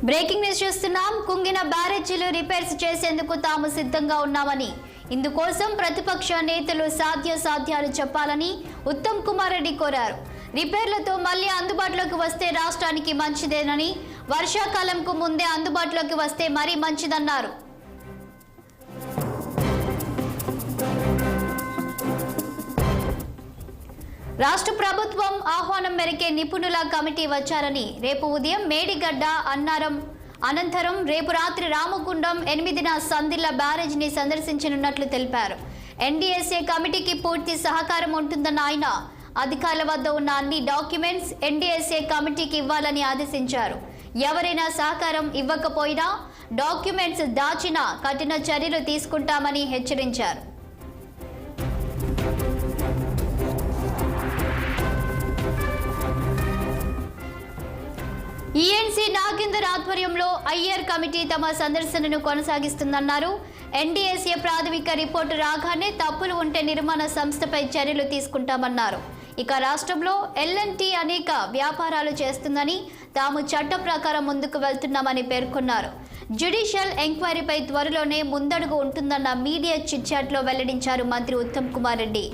Breaking news చూస్తున్నాం. కుంగిన బ్యారేజీలు repairs చేసేందుకు తాము సిద్ధంగా ఉన్నామని, ఇందుకోసం ప్రతిపక్ష నేతలు సాధ్యాలు చెప్పాలని ఉత్తమ్ కుమార్ రెడ్డి కోరారు. రిపేర్లతో మళ్లీ అందుబాటులోకి వస్తే రాష్ట్రానికి మంచిదేనని, వర్షాకాలంకు ముందే అందుబాటులోకి వస్తే మరీ మంచిదన్నారు. రాష్ట్ర ప్రభుత్వం ఆహ్వానం మేరకే నిపుణుల కమిటీ వచ్చారని, రేపు ఉదయం మేడిగడ్డ అనంతరం రేపు రాత్రి రామగుండం 8న సందిల్ల బ్యారేజ్ని సందర్శించనున్నట్లు తెలిపారు. ఎన్డీఎస్ఏ కమిటీకి పూర్తి సహకారం ఉంటుందన్న ఆయన అధికారుల వద్ద ఉన్న అన్ని డాక్యుమెంట్స్ ఎన్డీఎస్ఏ కమిటీకి ఇవ్వాలని ఆదేశించారు. ఎవరైనా సహకారం ఇవ్వకపోయినా, డాక్యుమెంట్స్ దాచినా కఠిన చర్యలు తీసుకుంటామని హెచ్చరించారు. ఈఎన్సీ నాగేందర్ ఆధ్వర్యంలో ఐఆర్ కమిటీ తమ సందర్శనను కొనసాగిస్తుందన్నారు. ఎన్డీఎస్ఏ ప్రాథమిక రిపోర్టు రాగానే తప్పులు ఉంటే నిర్మాణ సంస్థపై చర్యలు తీసుకుంటామన్నారు. ఇక రాష్ట్రంలో ఎల్ఎన్టీ అనేక వ్యాపారాలు చేస్తుందని, తాము చట్ట ప్రకారం ముందుకు వెళ్తున్నామని పేర్కొన్నారు. జ్యుడిషియల్ ఎంక్వైరీపై త్వరలోనే ముందడుగు ఉంటుందన్న మీడియా చిట్చాట్లో వెల్లడించారు మంత్రి ఉత్తమ్ కుమార్ రెడ్డి.